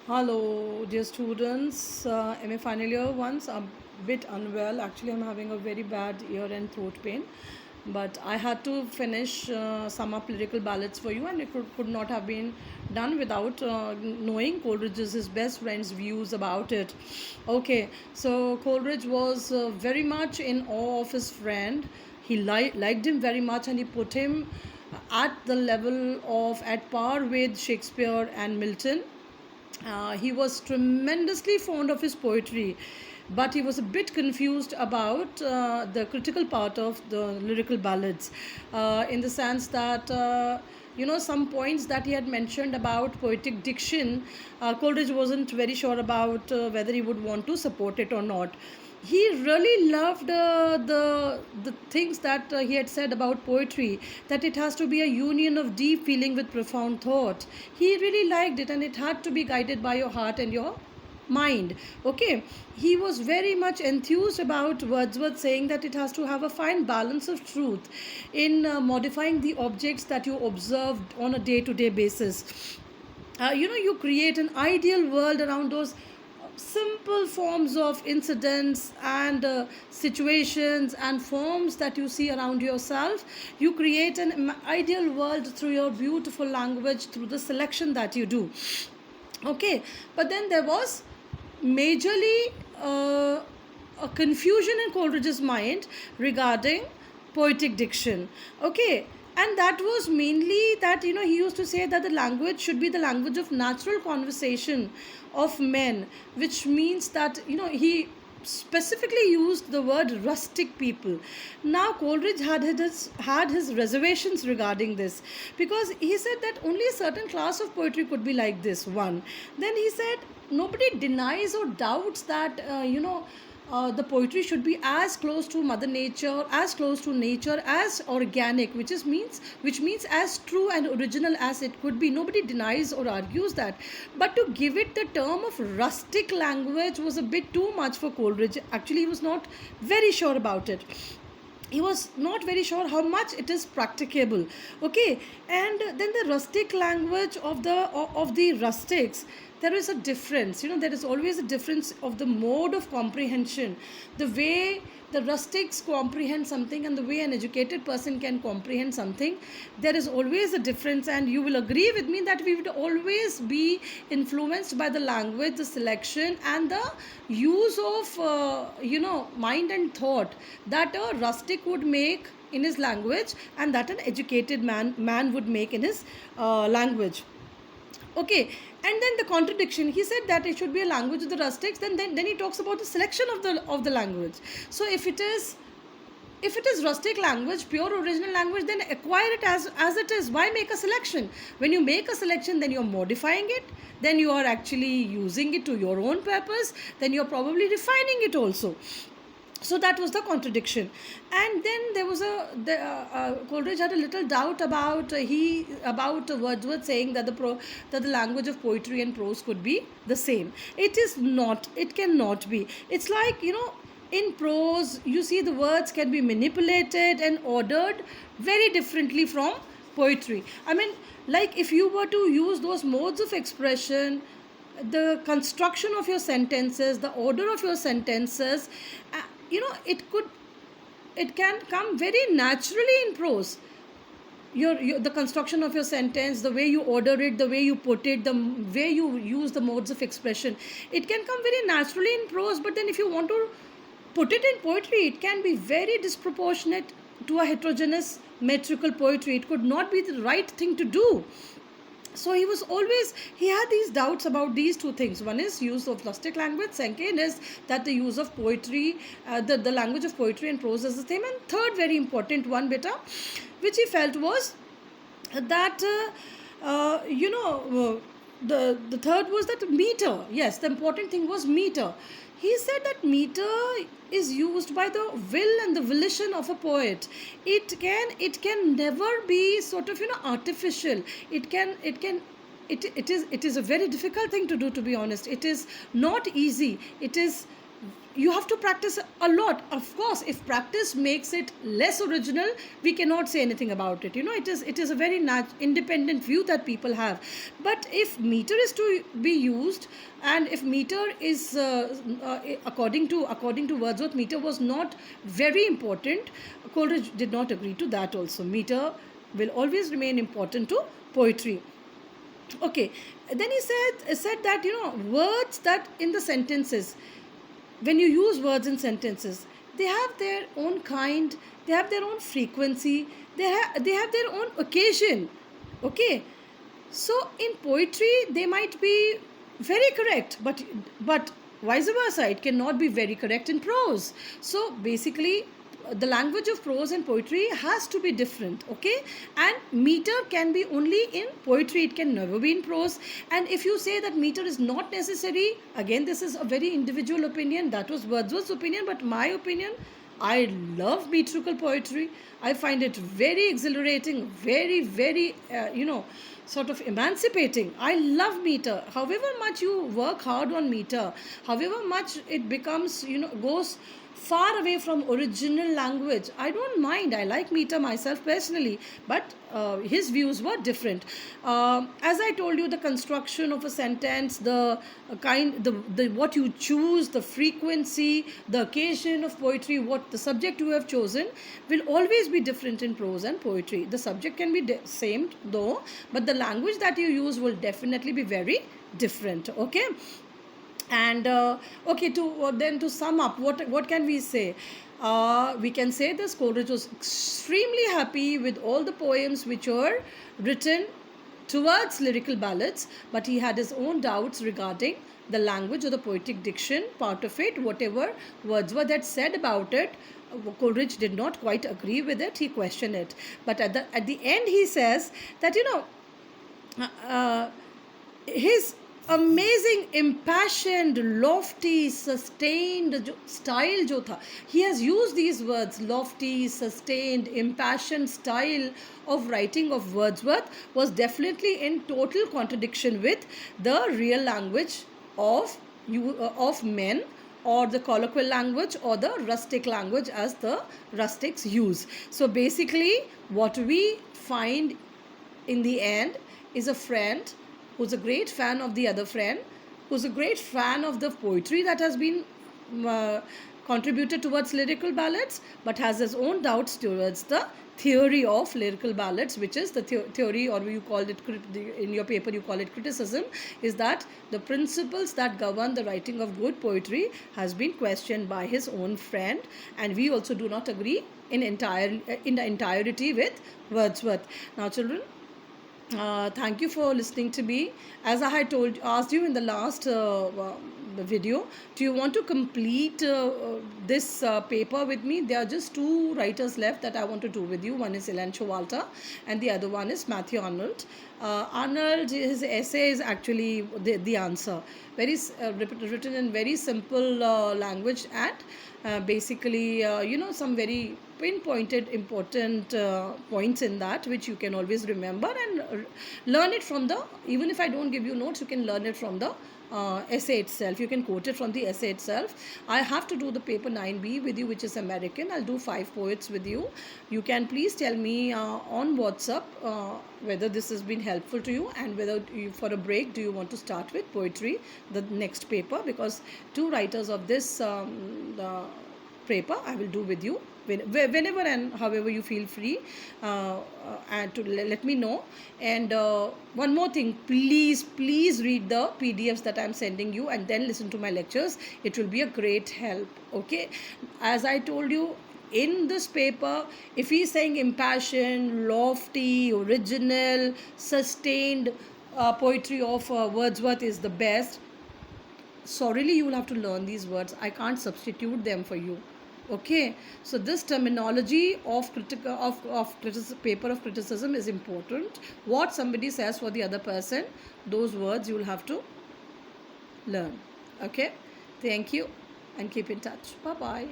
Hello, dear students. MA final year ones. I'm a bit unwell. Actually, I'm having a very bad ear and throat pain. But I had to finish some up lyrical ballads for you, and it could not have been done without knowing Coleridge's his best friend's views about it. Okay, so Coleridge was very much in awe of his friend. He liked him very much, and he put him at the level of at par with Shakespeare and Milton. He was tremendously fond of his poetry, but he was a bit confused about the critical part of the lyrical ballads, in the sense that. Some points that he had mentioned about poetic diction, Coleridge wasn't very sure about whether he would want to support it or not. He really loved the things that he had said about poetry, that it has to be a union of deep feeling with profound thought. He really liked it, and it had to be guided by your heart and your mind. Okay, he was very much enthused about Wordsworth saying that it has to have a fine balance of truth in modifying the objects that you observe on a day-to-day basis. You create an ideal world around those simple forms of incidents and situations and forms that you see around yourself. You create an ideal world through your beautiful language, through the selection that you do. Okay, but then there was majorly a confusion in Coleridge's mind regarding poetic diction. Okay, and that was mainly that he used to say that the language should be the language of natural conversation of men, which means that he specifically used the word rustic people. Now Coleridge had his reservations regarding this, because he said that only a certain class of poetry could be like this one. Then he said nobody denies or doubts that the poetry should be as close to mother nature, as close to nature, as organic, which means as true and original as it could be. Nobody denies or argues that, but to give it the term of rustic language was a bit too much for Coleridge. Actually, he was not very sure about it. He was not very sure how much it is practicable. Okay, and then the rustic language of the rustics, there is a difference. There is always a difference of the mode of comprehension, the way the rustics comprehend something and the way an educated person can comprehend something. There is always a difference, and you will agree with me that we would always be influenced by the language, the selection, and the use of mind and thought that a rustic would make in his language, and that an educated man would make in his language. Okay, and then the contradiction, he said that it should be a language of the rustics. Then he talks about the selection of the language. So if it is rustic language, pure original language, then acquire it as it is. Why make a selection? When you make a selection, then you're modifying it, then you are actually using it to your own purpose, then you're probably refining it also. So that was the contradiction. And then there was Coleridge had a little doubt about Wordsworth saying that the language of poetry and prose could be the same. It is not. It cannot be. It's like, in prose, you see the words can be manipulated and ordered very differently from poetry. I mean, like if you were to use those modes of expression, the construction of your sentences, the order of your sentences, it can come very naturally in prose. The construction of your sentence, the way you order it, the way you put it, the way you use the modes of expression, it can come very naturally in prose. But then if you want to put it in poetry, it can be very disproportionate to a heterogeneous metrical poetry. It could not be the right thing to do. So he had these doubts about these two things. One is use of rustic language, second is that the use of poetry, the language of poetry and prose is the same, and third very important one beta, which he felt was that the third was that meter. Yes, the important thing was meter. He said that meter is used by the will and the volition of a poet. It can never be sort of artificial. It is a very difficult thing to do, to be honest. It is not easy. It is you have to practice a lot. Of course, if practice makes it less original, we cannot say anything about it. It is a very independent view that people have. But if meter is to be used, and if meter is according to Wordsworth, meter was not very important. Coleridge did not agree to that also. Meter will always remain important to poetry. Okay, then he said that, words that in the sentences, when you use words in sentences, they have their own kind, they have their own frequency, they have their own occasion. Okay, so in poetry they might be very correct, but vice versa, it cannot be very correct in prose. So basically, the language of prose and poetry has to be different. Okay, and meter can be only in poetry, it can never be in prose. And if you say that meter is not necessary, again, this is a very individual opinion. That was Wordsworth's opinion, but my opinion, I love metrical poetry. I find it very exhilarating, very, very, sort of emancipating. I love meter. However much you work hard on meter, however much it becomes, goes far away from original language, I don't mind. I like meter myself personally, but his views were different. As I told you, the construction of a sentence, the what you choose, the frequency, the occasion of poetry, what the subject you have chosen, will always be different in prose and poetry. The subject can be same though, but the language that you use will definitely be very different. Okay. And okay, to sum up, what can we say? We can say this: Coleridge was extremely happy with all the poems which were written towards lyrical ballads, but he had his own doubts regarding the language or the poetic diction part of it. Whatever Wordsworth had said about it, Coleridge did not quite agree with it. He questioned it, but at the end he says that, his amazing, impassioned, lofty, sustained style जो था, he has used these words, lofty, sustained, impassioned style of writing of Wordsworth was definitely in total contradiction with the real language of men, or the colloquial language, or the rustic language as the rustics use. So basically, what we find in the end is a friend who's a great fan of the other friend, who's a great fan of the poetry that has been contributed towards lyrical ballads, but has his own doubts towards the theory of lyrical ballads, which is the theory, or you called it in your paper, you call it criticism, is that the principles that govern the writing of good poetry has been questioned by his own friend, and we also do not agree in the entirety with Wordsworth. Now, children, thank you for listening to me. As I had asked you in the last video, do you want to complete this paper with me? There are just two writers left that I want to do with you. One is Ilan Showalter and the other one is Matthew Arnold. Arnold, his essay is actually the answer. Very written in very simple language, and basically, some very pinpointed important points in that, which you can always remember and learn it from the, even if I don't give you notes, you can learn it from the essay itself. You can quote it from the essay itself. I have to do the paper 9B with you, which is American. I'll do 5 poets with you. You can please tell me on WhatsApp whether this has been helpful to you, and whether for a break do you want to start with poetry, the next paper, because 2 writers of this paper I will do with you whenever and however you feel free, and to let me know. And one more thing, please read the PDFs that I'm sending you, and then listen to my lectures. It will be a great help. Okay, as I told you, in this paper, if he's saying impassioned, lofty, original, sustained poetry of Wordsworth is the best, sorrily you will have to learn these words. I can't substitute them for you. Okay, so this terminology of paper of criticism is important. What somebody says for the other person, those words you will have to learn. Okay, thank you and keep in touch. Bye bye.